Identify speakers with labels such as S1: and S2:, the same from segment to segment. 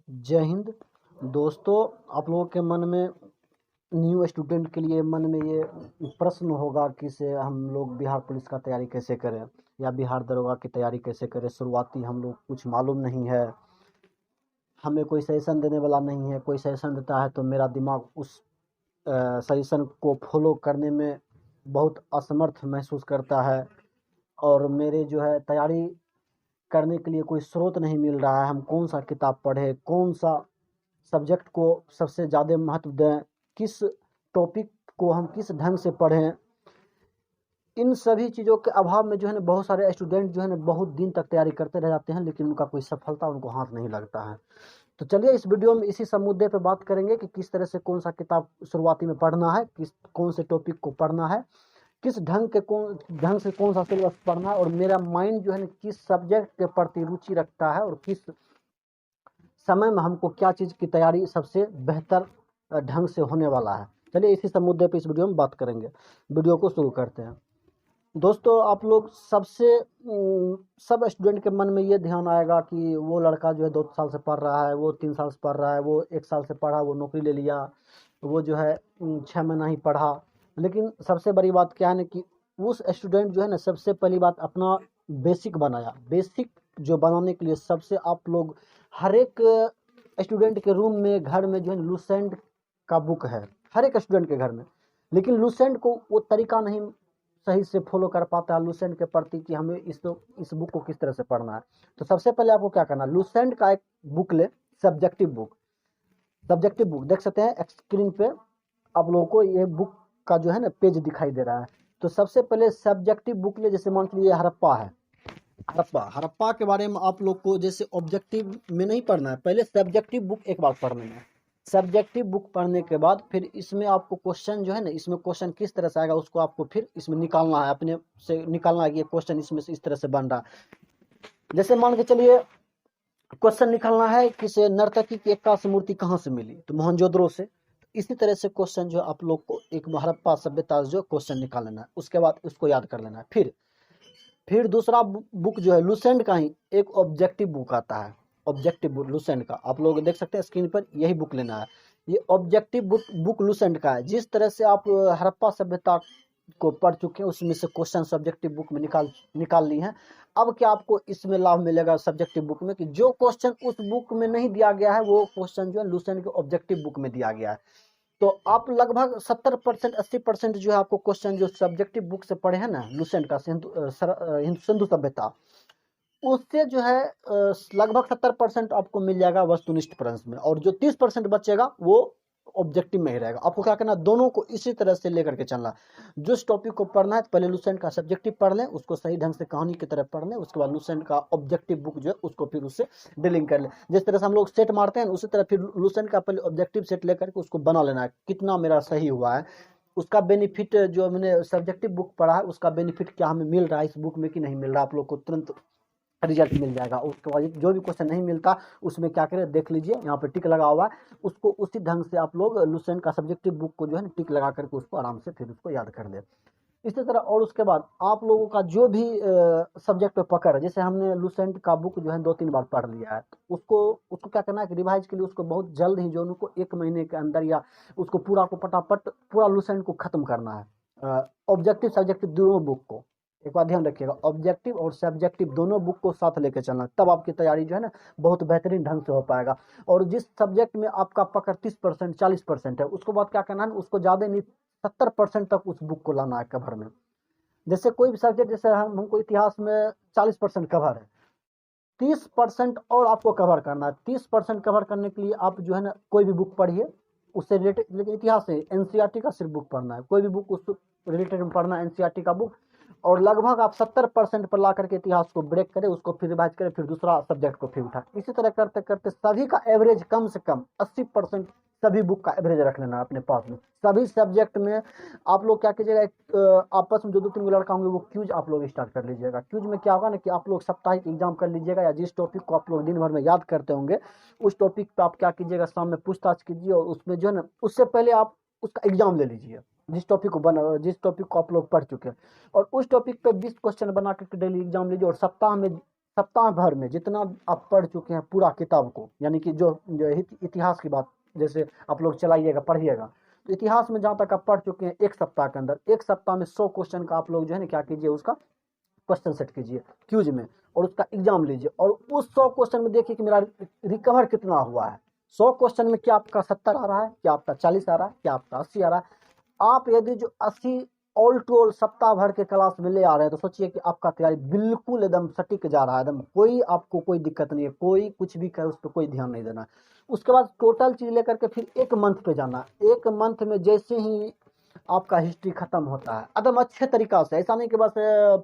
S1: जय हिंद। दोस्तों, आप लोगों के मन में न्यू स्टूडेंट के लिए मन में ये प्रश्न होगा कि से हम लोग बिहार पुलिस का तैयारी कैसे करें या बिहार दरोगा की तैयारी कैसे करें। शुरुआती हम लोग कुछ मालूम नहीं है, हमें कोई सजेशन देने वाला नहीं है। कोई सजेशन देता है तो मेरा दिमाग उस सजेशन को फॉलो करने में बहुत असमर्थ महसूस करता है और मेरे जो है तैयारी करने के लिए कोई स्रोत नहीं मिल रहा है। हम कौन सा किताब पढ़े, कौन सा सब्जेक्ट को सबसे ज़्यादा महत्व दें, किस टॉपिक को हम किस ढंग से पढ़ें। इन सभी चीज़ों के अभाव में जो है ना बहुत सारे स्टूडेंट जो है ना बहुत दिन तक तैयारी करते रह जाते हैं, लेकिन उनका कोई सफलता उनको हाथ नहीं लगता है। तो चलिए इस वीडियो में इसी सब मुद्दे पे बात करेंगे कि किस तरह से कौन सा किताब शुरुआती में पढ़ना है, किस कौन से टॉपिक को पढ़ना है, किस ढंग से कौन सा सिलेबस पढ़ना है, और मेरा माइंड जो है ना किस सब्जेक्ट के प्रति रुचि रखता है और किस समय में हमको क्या चीज़ की तैयारी सबसे बेहतर ढंग से होने वाला है। चलिए इसी सब मुद्दे पे इस वीडियो में बात करेंगे। वीडियो को शुरू करते हैं। दोस्तों, आप लोग सब स्टूडेंट के मन में ये ध्यान आएगा कि वो लड़का जो है 2 साल से पढ़ रहा है, वो 3 साल से पढ़ रहा है, वो 1 साल से पढ़ा, वो नौकरी ले लिया, वो जो है 6 महीना ही पढ़ा। लेकिन सबसे बड़ी बात क्या है ना कि उस स्टूडेंट जो है ना सबसे पहली बात अपना बेसिक बनाया। बेसिक जो बनाने के लिए सबसे आप लोग हर एक स्टूडेंट के रूम में, घर में जो है लूसेंट का बुक है हर एक स्टूडेंट के घर में। लेकिन लूसेंट को वो तरीका नहीं सही से फॉलो कर पाता है लूसेंट के प्रति कि हमें इस बुक को किस तरह से पढ़ना है। तो सबसे पहले आपको क्या करना है, लूसेंट का एक बुक ले, सब्जेक्टिव बुक। सब्जेक्टिव बुक देख सकते हैं स्क्रीन पे आप लोगों को ये बुक का जो है ना पेज दिखाई दे रहा है। तो सबसे पहले सब्जेक्टिव बुक ले, जैसे मान लीजिए हड़प्पा है। हड़प्पा के बारे में आप लोग को जैसे ऑब्जेक्टिव में नहीं पढ़ना है, पहले सब्जेक्टिव बुक एक बार पढ़ना है। सब्जेक्टिव बुक पढ़ने के बाद फिर इसमें आपको क्वेश्चन जो है ना, इसमें क्वेश्चन किस तरह से आएगा उसको आपको फिर इसमें निकालना है, अपने से निकालना है कि ये क्वेश्चन इसमें से इस तरह से बन रहा है। जैसे मान के चलिए क्वेश्चन निकालना है कि से नर्तकी की एक्कासी मूर्ति कहाँ से मिली, तो मोहनजोदड़ो से। इसी तरह से क्वेश्चन जो आप लोग को एक हड़प्पा सभ्यता से जो क्वेश्चन निकाल लेना है, उसके बाद उसको याद कर लेना है। फिर दूसरा बुक जो है लूसेंट का ही एक ऑब्जेक्टिव बुक आता है। ऑब्जेक्टिव बुक लूसेंट का आप लोग देख सकते हैं स्क्रीन पर, यही बुक लेना है। ये ऑब्जेक्टिव बुक लूसेंट का है। जिस तरह से आप हड़प्पा सभ्यता को पढ़ चुके हैं उसमें से क्वेश्चन सब्जेक्टिव बुक में निकाल ली हैं। अब क्या आपको इसमें लाभ मिलेगा सब्जेक्टिव बुक में कि जो क्वेश्चन उस बुक में नहीं दिया गया है वो क्वेश्चन जो है लूसेंट के ऑब्जेक्टिव बुक में दिया गया है। तो आप लगभग 70% 80% जो है आपको क्वेश्चन जो सब्जेक्टिव बुक से पढ़े हैं ना लूसेंट का सिंधु सभ्यता, उससे जो है लगभग 70% आपको मिल जाएगा वस्तुनिष्ठ प्रश्न में, और जो 30% बचेगा वो ऑब्जेक्टिव में ही रहेगा। आपको क्या करना, दोनों को इसी तरह से लेकर के चलना। जो टॉपिक को पढ़ना है पहले लूसेंट का सब्जेक्टिव पढ़ लें, उसको सही ढंग से कहानी की तरह पढ़ लें, उसके बाद लूसेंट का ऑब्जेक्टिव बुक जो है उसको फिर उससे डीलिंग कर लें। जिस तरह से हम लोग सेट मारते हैं उसी तरह फिर लूसेंट का पहले ऑब्जेक्टिव सेट लेकर के उसको बना लेना है, कितना मेरा सही हुआ है, उसका बेनिफिट जो मैंने सब्जेक्टिव बुक पढ़ा है उसका बेनिफिट क्या हमें मिल रहा है इस बुक में कि नहीं मिल रहा, आप लोग को तुरंत रिजल्ट मिल जाएगा। उसके बाद जो भी क्वेश्चन नहीं मिलता उसमें क्या करें देख लीजिए, यहाँ पे टिक लगा हुआ है, उसको उसी ढंग से आप लोग लूसेंट का सब्जेक्टिव बुक को जो है टिक लगा करके उसको आराम से फिर उसको याद कर ले। इसी तरह और उसके बाद आप लोगों का जो भी सब्जेक्ट पे पकड़ है, जैसे हमने लूसेंट का बुक जो है 2-3 बार पढ़ लिया है, तो उसको उसको क्या करना है कि रिवाइज के लिए उसको बहुत जल्द ही जो उनको 1 महीने के अंदर या उसको पूरा को फटाफट पूरा लूसेंट को खत्म करना है। ऑब्जेक्टिव सब्जेक्टिव दोनों बुक को एक बार ध्यान रखिएगा, ऑब्जेक्टिव और सब्जेक्टिव दोनों बुक को साथ लेकर चलना, तब आपकी तैयारी जो है ना बहुत बेहतरीन ढंग से हो पाएगा। और जिस सब्जेक्ट में आपका पकड़ 30% 40% है उसको बाद क्या करना है, उसको ज़्यादा नहीं 70% तक उस बुक को लाना है कवर में। जैसे कोई भी सब्जेक्ट, जैसे हमको इतिहास में 40% कवर है, 30% और आपको कवर करना है। 30% कवर करने के लिए आप जो है ना कोई भी बुक पढ़िए उससे रिलेटेड, लेकिन इतिहास से एनसीईआरटी का सिर्फ बुक पढ़ना है, कोई भी बुक उस रिलेटेड में पढ़ना है एनसीईआरटी का बुक। और लगभग आप 70% पर ला करके इतिहास को ब्रेक करें, उसको फिर रिवाइज करें, फिर दूसरा सब्जेक्ट को फिर उठाएं। इसी तरह करते करते सभी का एवरेज कम से कम 80% सभी बुक का एवरेज रख लेना अपने पास में। सभी सब्जेक्ट में आप लोग क्या कीजिएगा, आपस में जो 2-3 लड़का होंगे वो क्यूज आप लोग स्टार्ट कर लीजिएगा। क्यूज में क्या होगा ना कि आप लोग साप्ताहिक एग्जाम कर लीजिएगा, या जिस टॉपिक को आप लोग दिन भर में याद करते होंगे उस टॉपिक पे आप क्या कीजिएगा, शाम में पूछताछ कीजिए, और उसमें जो है ना उससे पहले आप उसका एग्जाम ले लीजिए जिस टॉपिक को आप लोग पढ़ चुके हैं, और उस टॉपिक पे 20 क्वेश्चन बना करके डेली एग्जाम लीजिए। और सप्ताह भर में जितना आप पढ़ चुके हैं पूरा किताब को, यानी कि जो इतिहास की बात जैसे आप लोग चलाइएगा पढ़िएगा, तो इतिहास में जहाँ तक आप पढ़ चुके हैं एक सप्ताह के अंदर, एक सप्ताह में 100 क्वेश्चन का आप लोग जो है ना क्या कीजिए, उसका क्वेश्चन सेट कीजिए क्यूज में और उसका एग्जाम लीजिए, और उस 100 क्वेश्चन में देखिए कि मेरा रिकवर कितना हुआ है। 100 क्वेश्चन में क्या आपका 70 आ रहा है, क्या आपका 40 आ रहा है, क्या आपका 80 आ रहा है। आप यदि जो 80 ऑल टू ऑल सप्ताह भर के क्लास में ले आ रहे हैं तो सोचिए कि आपका तैयारी बिल्कुल एकदम सटीक जा रहा है, एकदम कोई आपको कोई दिक्कत नहीं है, कोई कुछ भी कहे उस पर कोई ध्यान नहीं देना। उसके बाद टोटल चीज लेकर के फिर एक मंथ पे जाना। एक मंथ में जैसे ही आपका हिस्ट्री खत्म होता है एकदम अच्छे तरीका से, ऐसा नहीं कि बस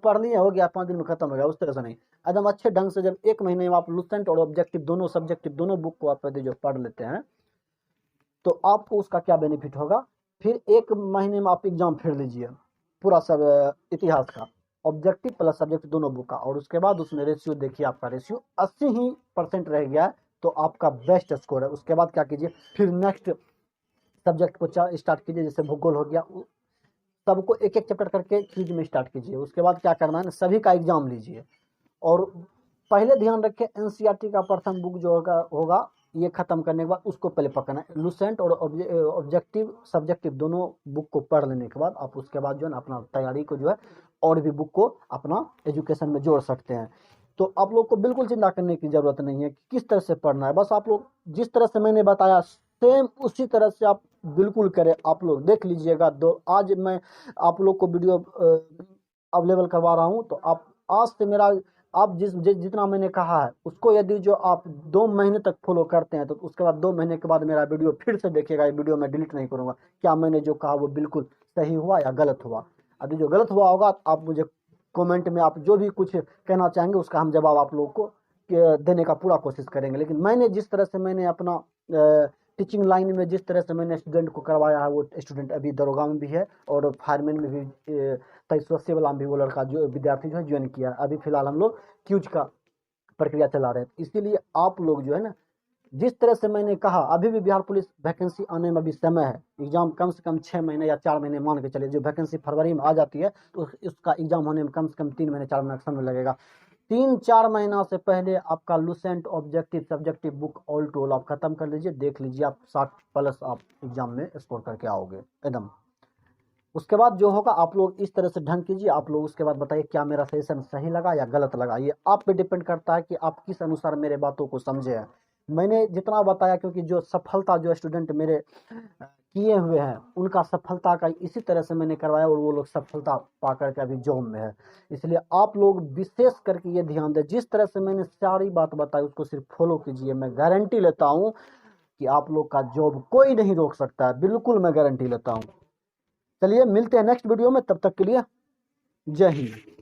S1: पढ़ लिए हो गया 5 दिन में खत्म हो गया, उस तरह से नहीं, एकदम अच्छे ढंग से जब एक महीने में आप लुसेंट और ऑब्जेक्टिव दोनों सब्जेक्टिव दोनों बुक को आप यदि जो पढ़ लेते हैं तो आपको उसका क्या बेनिफिट होगा, फिर एक महीने में आप एग्जाम फिर लीजिए पूरा सब इतिहास का, ऑब्जेक्टिव प्लस सब्जेक्ट दोनों बुक का, और उसके बाद उसमें रेशियो देखिए, आपका रेशियो 80% रह गया है तो आपका बेस्ट स्कोर है। उसके बाद क्या कीजिए, फिर नेक्स्ट सब्जेक्ट को स्टार्ट कीजिए, जैसे भूगोल हो गया, सबको एक एक चैप्टर करके क्विज में स्टार्ट कीजिए। उसके बाद क्या करना है, सभी का एग्जाम लीजिए, और पहले ध्यान रखें एनसीईआरटी का प्रथम बुक जो होगा ये खत्म करने के बाद उसको पहले पकड़ना है। लुसेंट और ऑब्जेक्टिव सब्जेक्टिव दोनों बुक को पढ़ लेने के बाद आप उसके बाद जो है ना अपना तैयारी को जो है और भी बुक को अपना एजुकेशन में जोड़ सकते हैं। तो आप लोग को बिल्कुल चिंता करने की जरूरत नहीं है कि किस तरह से पढ़ना है, बस आप लोग जिस तरह से मैंने बताया सेम उसी तरह से आप बिल्कुल करें। आप लोग देख लीजिएगा, आज मैं आप लोग को वीडियो अवेलेबल करवा रहा हूं, तो आप आज से मेरा आप जितना मैंने कहा है उसको यदि जो आप 2 महीने तक फॉलो करते हैं तो उसके बाद 2 महीने के बाद मेरा वीडियो फिर से देखिएगा। ये वीडियो मैं डिलीट नहीं करूंगा, क्या मैंने जो कहा वो बिल्कुल सही हुआ या गलत हुआ। यदि जो गलत हुआ होगा तो आप मुझे कमेंट में आप जो भी कुछ कहना चाहेंगे उसका हम जवाब आप लोगों को देने का पूरा कोशिश करेंगे। लेकिन मैंने जिस तरह से मैंने अपना टीचिंग लाइन में जिस तरह से मैंने स्टूडेंट को करवाया है, वो स्टूडेंट अभी दरोगा में भी है और फायरमैन में भी 2380 वाला में भी वो लड़का जो विद्यार्थी जो है ज्वाइन किया। अभी फिलहाल हम लोग क्यूज का प्रक्रिया चला रहे हैं, इसीलिए आप लोग जो है ना जिस तरह से मैंने कहा, अभी भी बिहार पुलिस वैकेंसी आने में अभी समय है। एग्जाम कम से कम 6 महीने या 4 महीने मान के चलिए, जो वैकेंसी फरवरी में आ जाती है तो उसका एग्जाम होने में कम से कम 3 महीने 4 महीने का समय लगेगा। 3-4 महीना से पहले आपका Lucent objective subjective book all to all आप खत्म कर लीजिए, देख लीजिए आप 60+ आप एग्जाम में स्कोर करके आओगे एकदम। उसके बाद जो होगा आप लोग इस तरह से ढंग कीजिए। आप लोग उसके बाद बताइए क्या मेरा सजेशन सही लगा या गलत लगा, ये आप पे डिपेंड करता है कि आप किस अनुसार मेरे बातों को समझे हैं। मैंने जितना बताया, क्योंकि जो सफलता जो स्टूडेंट मेरे किए हुए हैं उनका सफलता का इसी तरह से मैंने करवाया और वो लोग सफलता पा करके अभी जॉब में है। इसलिए आप लोग विशेष करके ये ध्यान दें, जिस तरह से मैंने सारी बात बताई उसको सिर्फ फॉलो कीजिए। मैं गारंटी लेता हूँ कि आप लोग का जॉब कोई नहीं रोक सकता है, बिल्कुल मैं गारंटी लेता हूँ। चलिए मिलते हैं नेक्स्ट वीडियो में, तब तक के लिए जय हिंद।